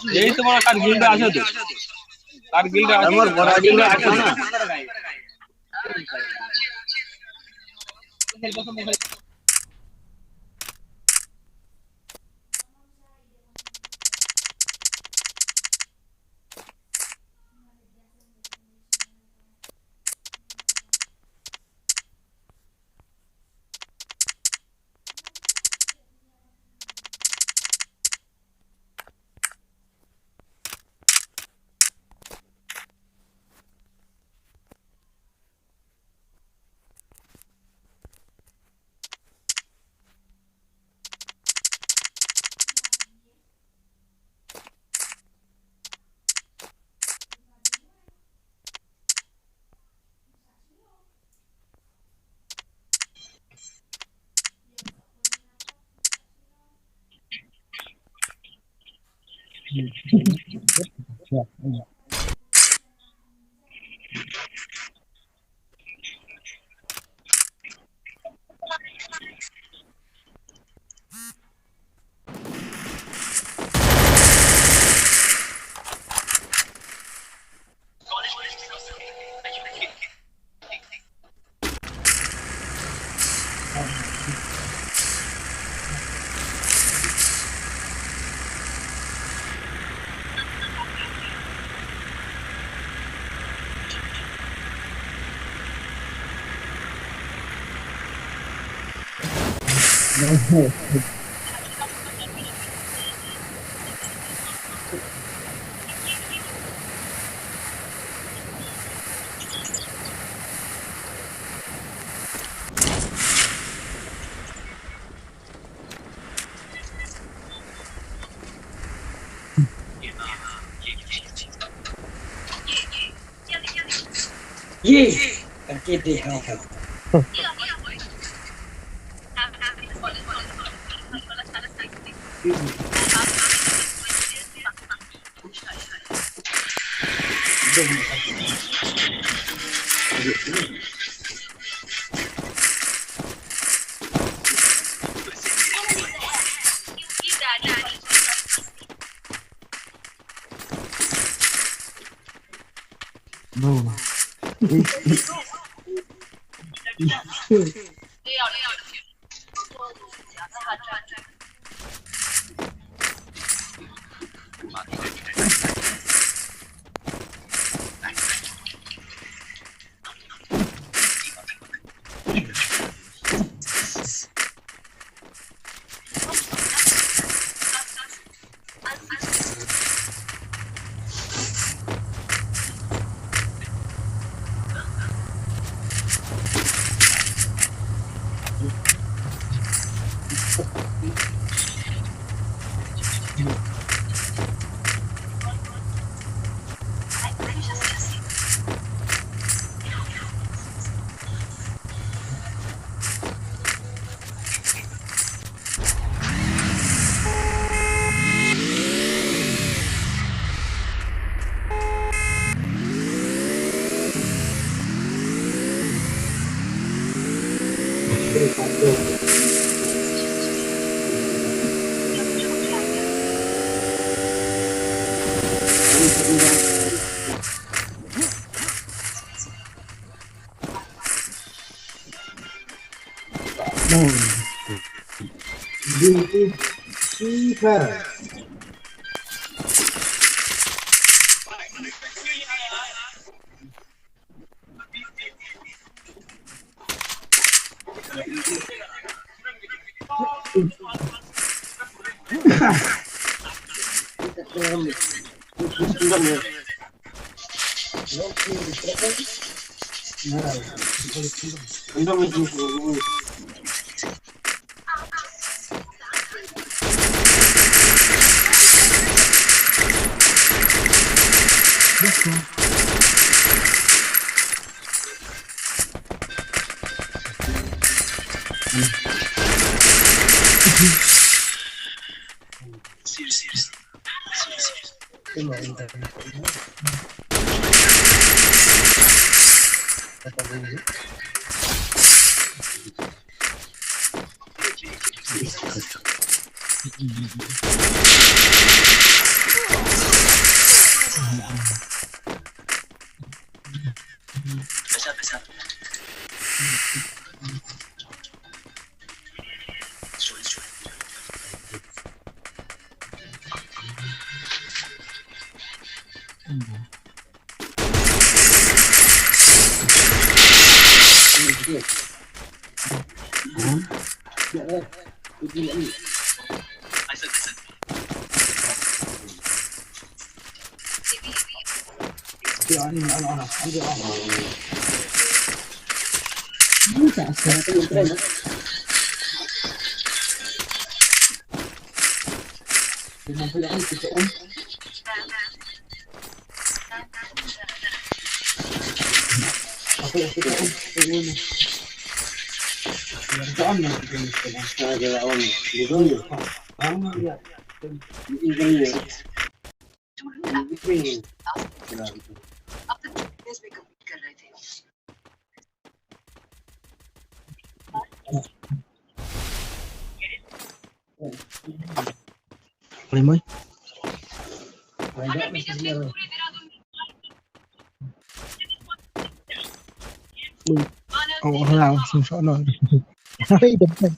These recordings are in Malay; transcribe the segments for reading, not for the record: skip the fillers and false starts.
यही तुम्हारा कारगिल में आसे तो कारगिल में आसे तमर बॉडी में आछो ना ये करके देखना है No. Primoy. Oo, wala ako susunod. Ay, dapat.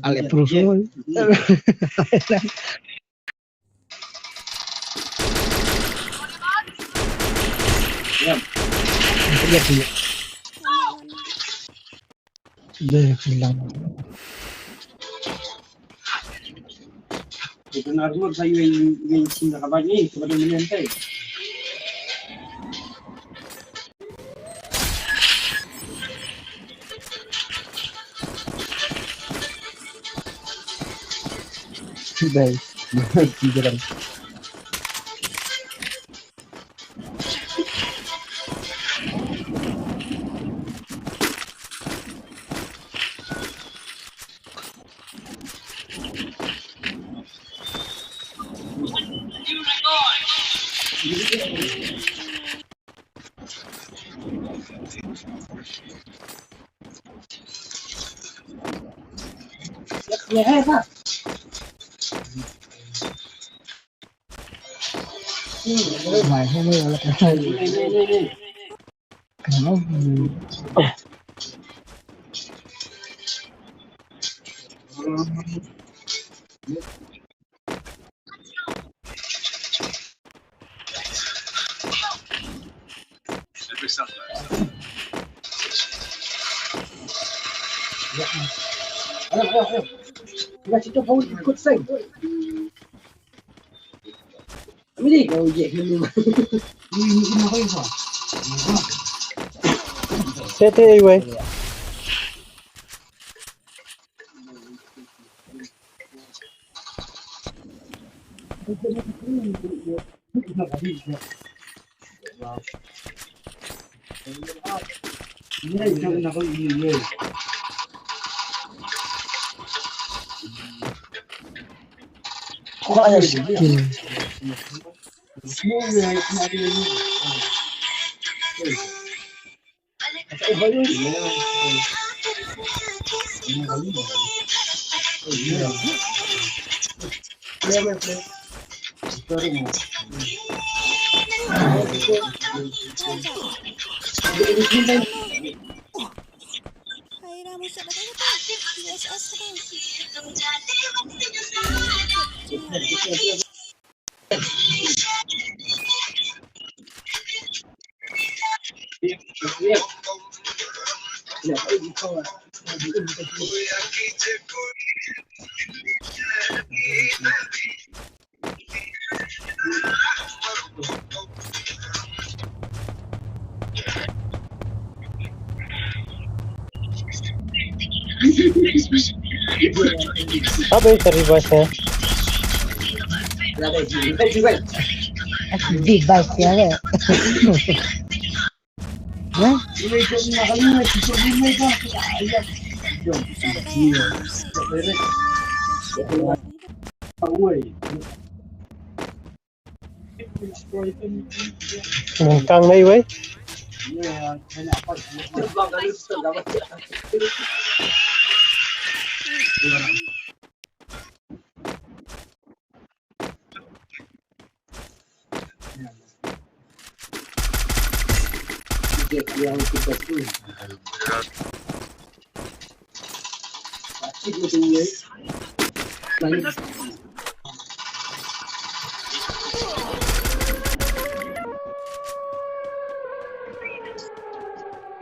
Ale, prosumo. Deh, bilang. Ito na rin sa iyo yung sinakabagi, kepada menyantai. Deh, bilang. Ya, Pak. Mày không biết là cái gì. Nó Kita cerita bawa ikut saya. Ini kau je minum. Ini apa itu? Sete ấy vậy. Ini jangan nak ini. Kok ada skin? Semua yang ada ini. Kaya mo siya na tayo pa. USS ka Apa yang terlibatnya? Device ya le. Ya? Kang đây với. Terbang kali dapat. Yang kita tu. Pasti betul ya. Banyak.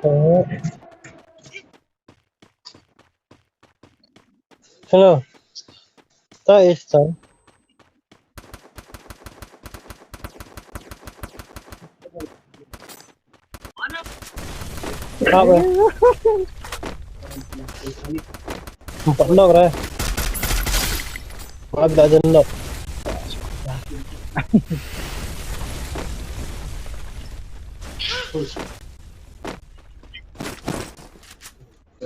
Oh. Hello. Tak Istan. Apa? 4 knock dah. Maaf tak ada knock.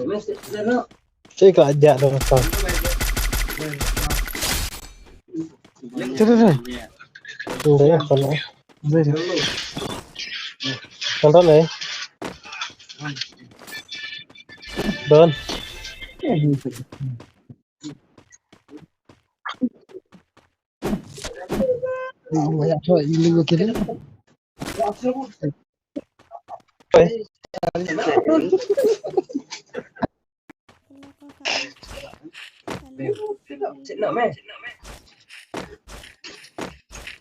Mesti nak. Saya kelak ajak dah macam. Dah. Dah ya kalau. Tonton ni. Don. Banyak cowok ini gue kira. Oi. Cik nak meh.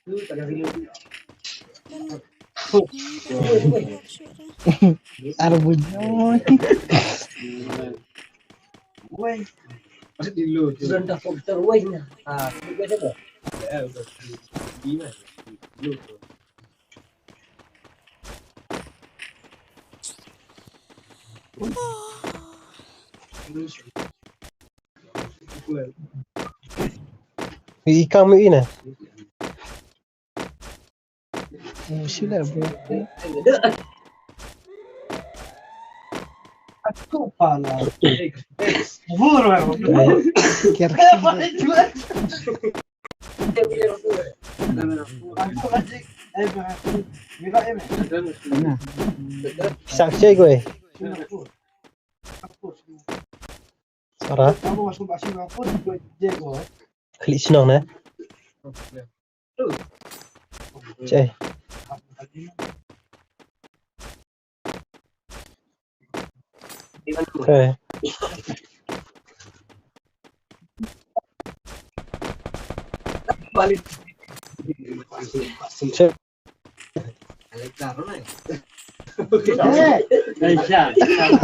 Tu tak ada video. Arbunyo. Woi. Masih di lu. Sudah komputer woi nya. Ah, itu aja dah. Ya, udah. Gimana? Lu. Ikan mi ini. Sila bro. Aku pala. Burro. Kira. Saksi gue. Sarah. Klik senang nah. Cek. Okay. Balik. Cek.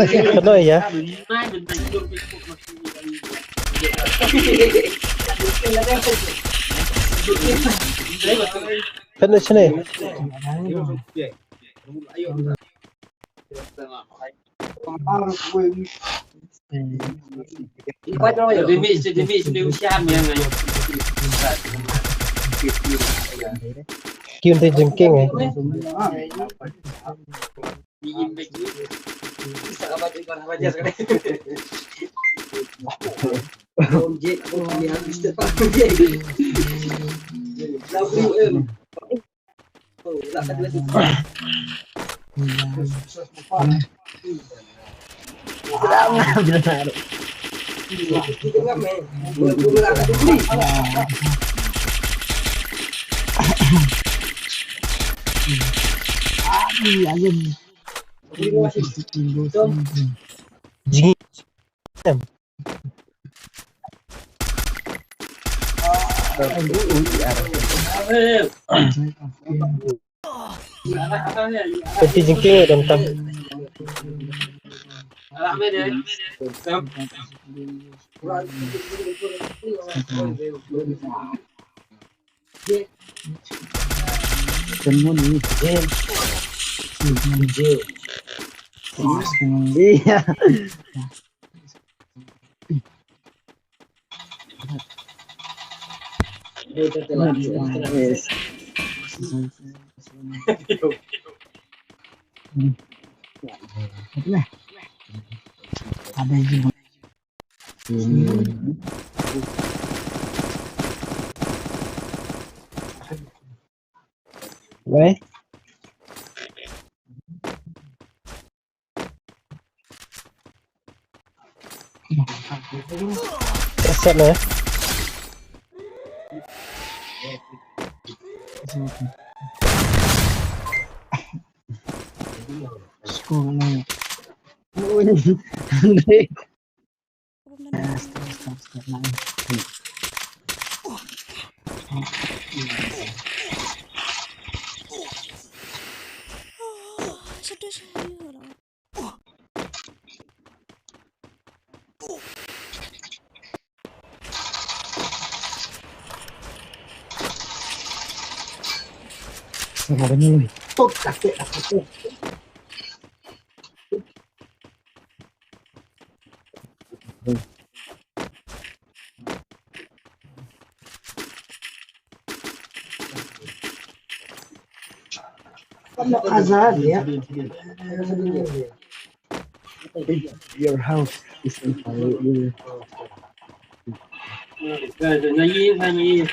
Kenapa ya? Kenapa sini? Kiun teh jengking eh. Jing. Peti jengking dan tam. Iya. Yes. Ada juga. Weh. Set lah. Skor mana? Sedih saya lah. Sebenarnya ni. Tok kakek aku tu. Kamu azan ya? Your house is on fire. Nyanyi.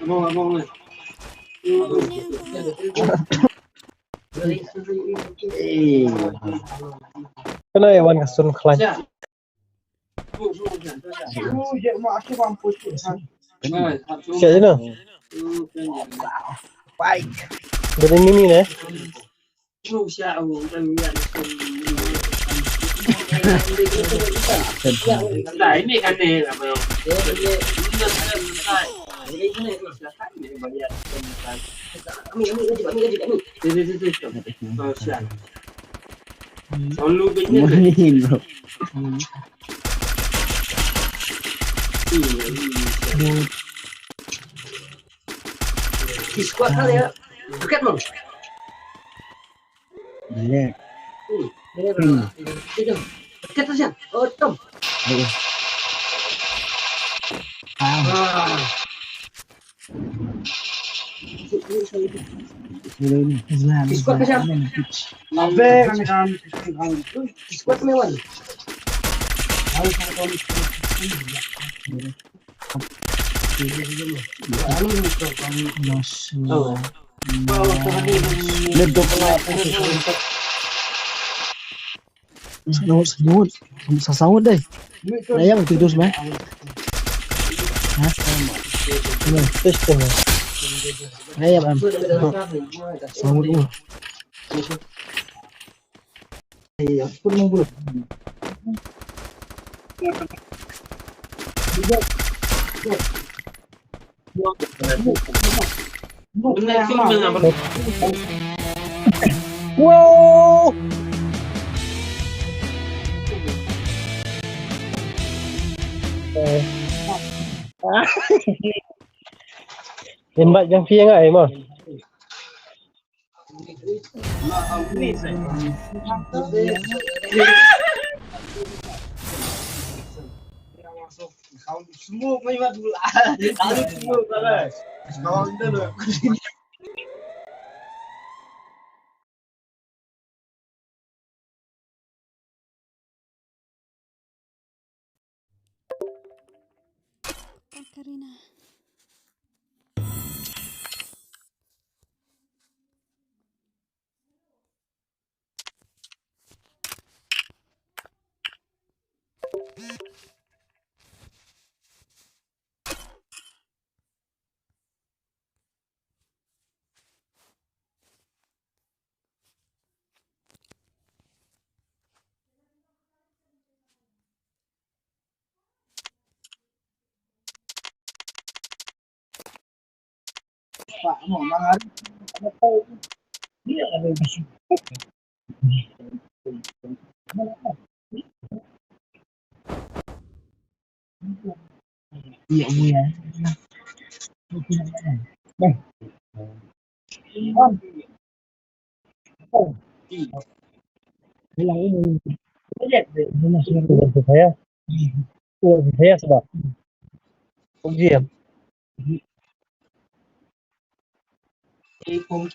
Abang ni. Kena Iwan kasun kelan. Siap je no. Dari mini ni. Nah, ini kan ni apa? Selalu begini. Morning bro. Di squad kali ya. Bukan bang. Yeah. Bukan tu siapa? Oh Tom. Di squad ke siapa? Di squad mewan. Senyut. Sasawut deh. Ayam tidur semua. System. Ayam am. Sawut dulu. Wow. Lembat yang fi enggak ai mah. Semua memang dulu. Ada semua balas. Kawan kita tu. Karina. Pak, mau mangar. Ada tahu. Dia ada di sini. Iya, ya. Bang. Bilang ini. Lihat deh, masih Itu saya. Itu saya sebab. Ujian. Kung